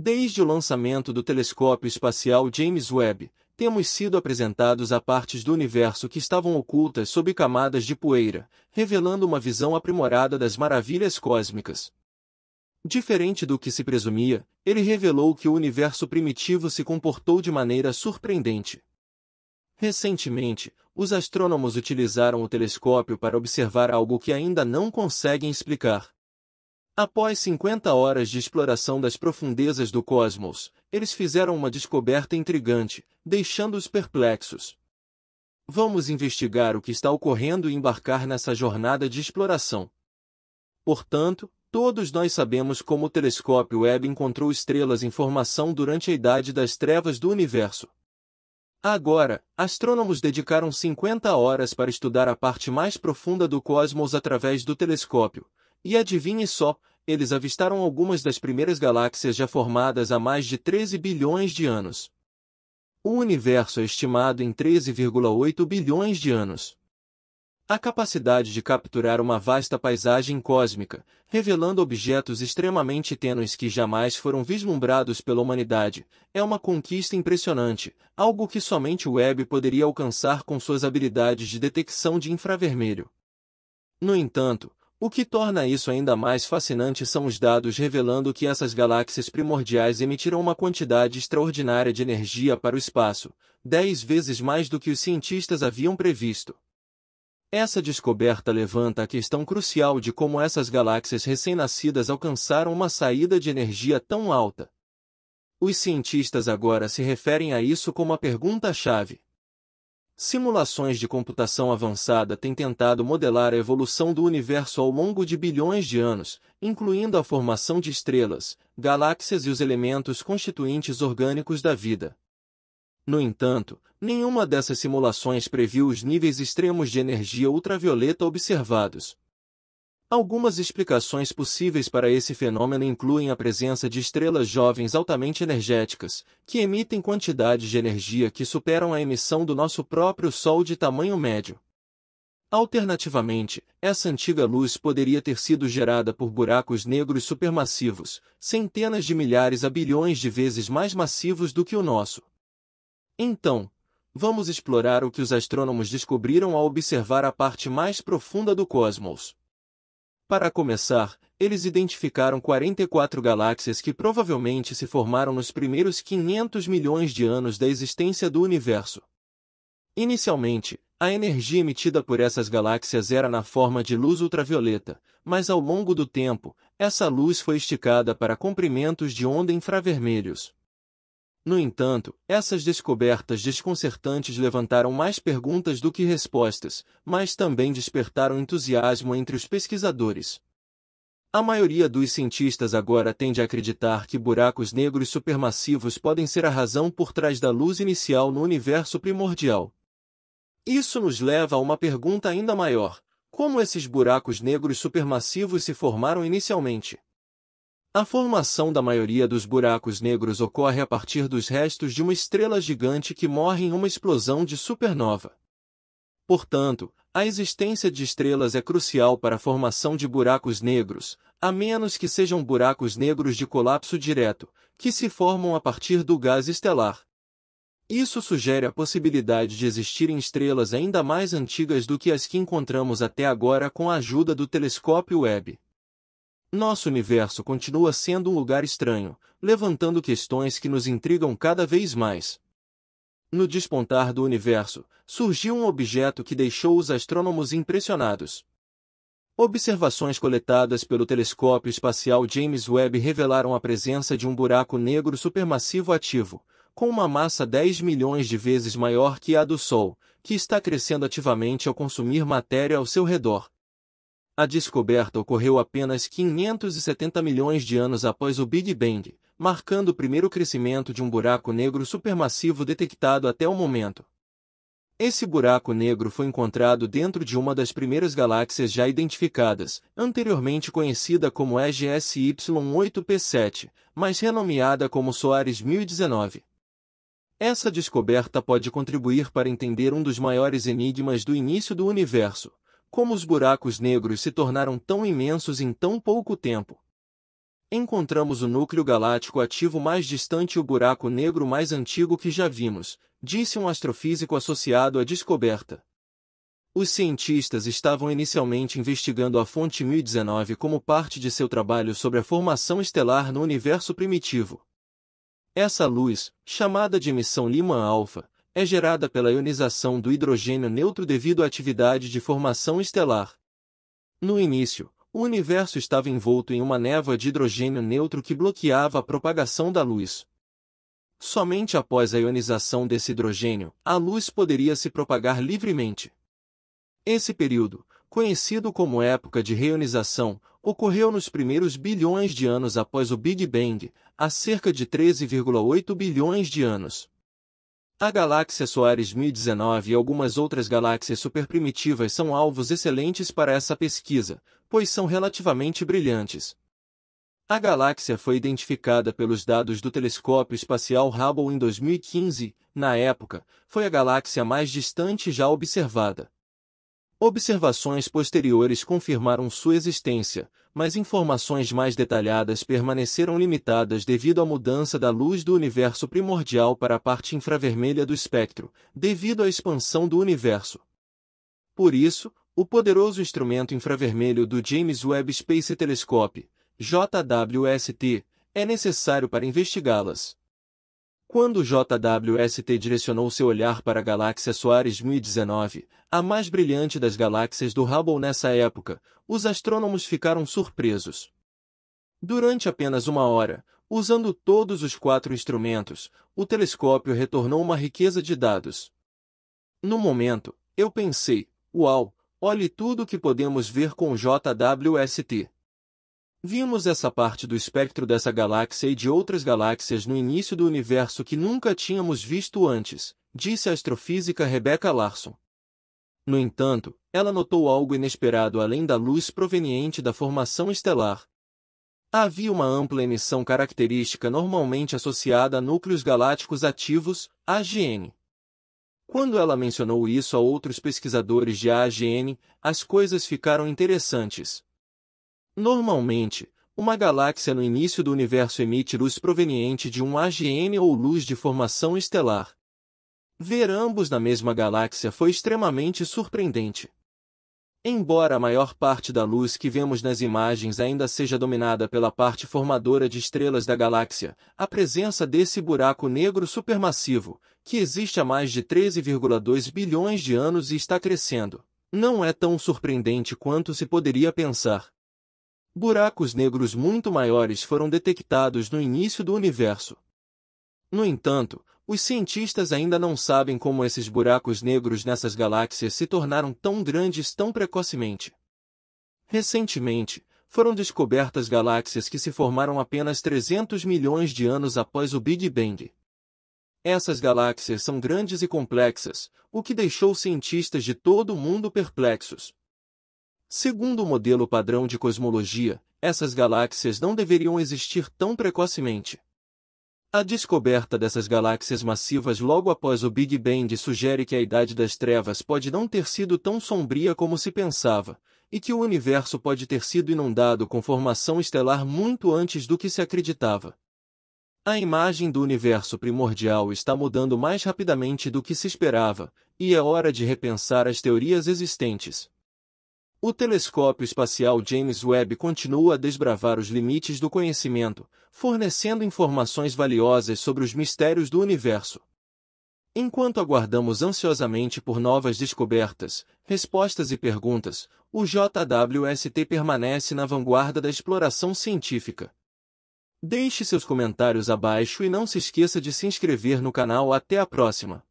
Desde o lançamento do telescópio espacial James Webb, temos sido apresentados a partes do universo que estavam ocultas sob camadas de poeira, revelando uma visão aprimorada das maravilhas cósmicas. Diferente do que se presumia, ele revelou que o universo primitivo se comportou de maneira surpreendente. Recentemente, os astrônomos utilizaram o telescópio para observar algo que ainda não conseguem explicar. Após 50 horas de exploração das profundezas do cosmos, eles fizeram uma descoberta intrigante, deixando-os perplexos. Vamos investigar o que está ocorrendo e embarcar nessa jornada de exploração. Portanto, todos nós sabemos como o telescópio Webb encontrou estrelas em formação durante a Idade das Trevas do Universo. Agora, astrônomos dedicaram 50 horas para estudar a parte mais profunda do cosmos através do telescópio. E adivinhe só, eles avistaram algumas das primeiras galáxias já formadas há mais de 13 bilhões de anos. O universo é estimado em 13,8 bilhões de anos. A capacidade de capturar uma vasta paisagem cósmica, revelando objetos extremamente tênues que jamais foram vislumbrados pela humanidade, é uma conquista impressionante, algo que somente o Webb poderia alcançar com suas habilidades de detecção de infravermelho. No entanto, o que torna isso ainda mais fascinante são os dados revelando que essas galáxias primordiais emitiram uma quantidade extraordinária de energia para o espaço, 10 vezes mais do que os cientistas haviam previsto. Essa descoberta levanta a questão crucial de como essas galáxias recém-nascidas alcançaram uma saída de energia tão alta. Os cientistas agora se referem a isso como a pergunta-chave. Simulações de computação avançada têm tentado modelar a evolução do universo ao longo de bilhões de anos, incluindo a formação de estrelas, galáxias e os elementos constituintes orgânicos da vida. No entanto, nenhuma dessas simulações previu os níveis extremos de energia ultravioleta observados. Algumas explicações possíveis para esse fenômeno incluem a presença de estrelas jovens altamente energéticas, que emitem quantidades de energia que superam a emissão do nosso próprio Sol de tamanho médio. Alternativamente, essa antiga luz poderia ter sido gerada por buracos negros supermassivos, centenas de milhares a bilhões de vezes mais massivos do que o nosso. Então, vamos explorar o que os astrônomos descobriram ao observar a parte mais profunda do cosmos. Para começar, eles identificaram 44 galáxias que provavelmente se formaram nos primeiros 500 milhões de anos da existência do universo. Inicialmente, a energia emitida por essas galáxias era na forma de luz ultravioleta, mas ao longo do tempo, essa luz foi esticada para comprimentos de onda infravermelhos. No entanto, essas descobertas desconcertantes levantaram mais perguntas do que respostas, mas também despertaram entusiasmo entre os pesquisadores. A maioria dos cientistas agora tende a acreditar que buracos negros supermassivos podem ser a razão por trás da luz inicial no universo primordial. Isso nos leva a uma pergunta ainda maior: como esses buracos negros supermassivos se formaram inicialmente? A formação da maioria dos buracos negros ocorre a partir dos restos de uma estrela gigante que morre em uma explosão de supernova. Portanto, a existência de estrelas é crucial para a formação de buracos negros, a menos que sejam buracos negros de colapso direto, que se formam a partir do gás estelar. Isso sugere a possibilidade de existirem estrelas ainda mais antigas do que as que encontramos até agora com a ajuda do telescópio Webb. Nosso universo continua sendo um lugar estranho, levantando questões que nos intrigam cada vez mais. No despontar do universo, surgiu um objeto que deixou os astrônomos impressionados. Observações coletadas pelo telescópio espacial James Webb revelaram a presença de um buraco negro supermassivo ativo, com uma massa 10 milhões de vezes maior que a do Sol, que está crescendo ativamente ao consumir matéria ao seu redor. A descoberta ocorreu apenas 570 milhões de anos após o Big Bang, marcando o primeiro crescimento de um buraco negro supermassivo detectado até o momento. Esse buraco negro foi encontrado dentro de uma das primeiras galáxias já identificadas, anteriormente conhecida como EGSY 8P7, mas renomeada como Soares 1019. Essa descoberta pode contribuir para entender um dos maiores enigmas do início do universo: como os buracos negros se tornaram tão imensos em tão pouco tempo. Encontramos o núcleo galáctico ativo mais distante e o buraco negro mais antigo que já vimos, disse um astrofísico associado à descoberta. Os cientistas estavam inicialmente investigando a fonte 1019 como parte de seu trabalho sobre a formação estelar no universo primitivo. Essa luz, chamada de emissão Lyman-alfa, é gerada pela ionização do hidrogênio neutro devido à atividade de formação estelar. No início, o universo estava envolto em uma névoa de hidrogênio neutro que bloqueava a propagação da luz. Somente após a ionização desse hidrogênio, a luz poderia se propagar livremente. Esse período, conhecido como época de reionização, ocorreu nos primeiros bilhões de anos após o Big Bang, há cerca de 13,8 bilhões de anos. A galáxia Soares 1019 e algumas outras galáxias superprimitivas são alvos excelentes para essa pesquisa, pois são relativamente brilhantes. A galáxia foi identificada pelos dados do telescópio espacial Hubble em 2015, na época, foi a galáxia mais distante já observada. Observações posteriores confirmaram sua existência, mas informações mais detalhadas permaneceram limitadas devido à mudança da luz do universo primordial para a parte infravermelha do espectro, devido à expansão do universo. Por isso, o poderoso instrumento infravermelho do James Webb Space Telescope, JWST, é necessário para investigá-las. Quando o JWST direcionou seu olhar para a galáxia Soares 1019, a mais brilhante das galáxias do Hubble nessa época, os astrônomos ficaram surpresos. Durante apenas uma hora, usando todos os 4 instrumentos, o telescópio retornou uma riqueza de dados. No momento, eu pensei, uau, olhe tudo o que podemos ver com o JWST. Vimos essa parte do espectro dessa galáxia e de outras galáxias no início do universo que nunca tínhamos visto antes, disse a astrofísica Rebecca Larson. No entanto, ela notou algo inesperado além da luz proveniente da formação estelar. Havia uma ampla emissão característica normalmente associada a núcleos galácticos ativos, AGN. Quando ela mencionou isso a outros pesquisadores de AGN, as coisas ficaram interessantes. Normalmente, uma galáxia no início do universo emite luz proveniente de um AGN ou luz de formação estelar. Ver ambos na mesma galáxia foi extremamente surpreendente. Embora a maior parte da luz que vemos nas imagens ainda seja dominada pela parte formadora de estrelas da galáxia, a presença desse buraco negro supermassivo, que existe há mais de 13,2 bilhões de anos e está crescendo, não é tão surpreendente quanto se poderia pensar. Buracos negros muito maiores foram detectados no início do universo. No entanto, os cientistas ainda não sabem como esses buracos negros nessas galáxias se tornaram tão grandes tão precocemente. Recentemente, foram descobertas galáxias que se formaram apenas 300 milhões de anos após o Big Bang. Essas galáxias são grandes e complexas, o que deixou cientistas de todo o mundo perplexos. Segundo o modelo padrão de cosmologia, essas galáxias não deveriam existir tão precocemente. A descoberta dessas galáxias massivas logo após o Big Bang sugere que a Idade das Trevas pode não ter sido tão sombria como se pensava, e que o universo pode ter sido inundado com formação estelar muito antes do que se acreditava. A imagem do universo primordial está mudando mais rapidamente do que se esperava, e é hora de repensar as teorias existentes. O telescópio espacial James Webb continua a desbravar os limites do conhecimento, fornecendo informações valiosas sobre os mistérios do universo. Enquanto aguardamos ansiosamente por novas descobertas, respostas e perguntas, o JWST permanece na vanguarda da exploração científica. Deixe seus comentários abaixo e não se esqueça de se inscrever no canal. Até a próxima!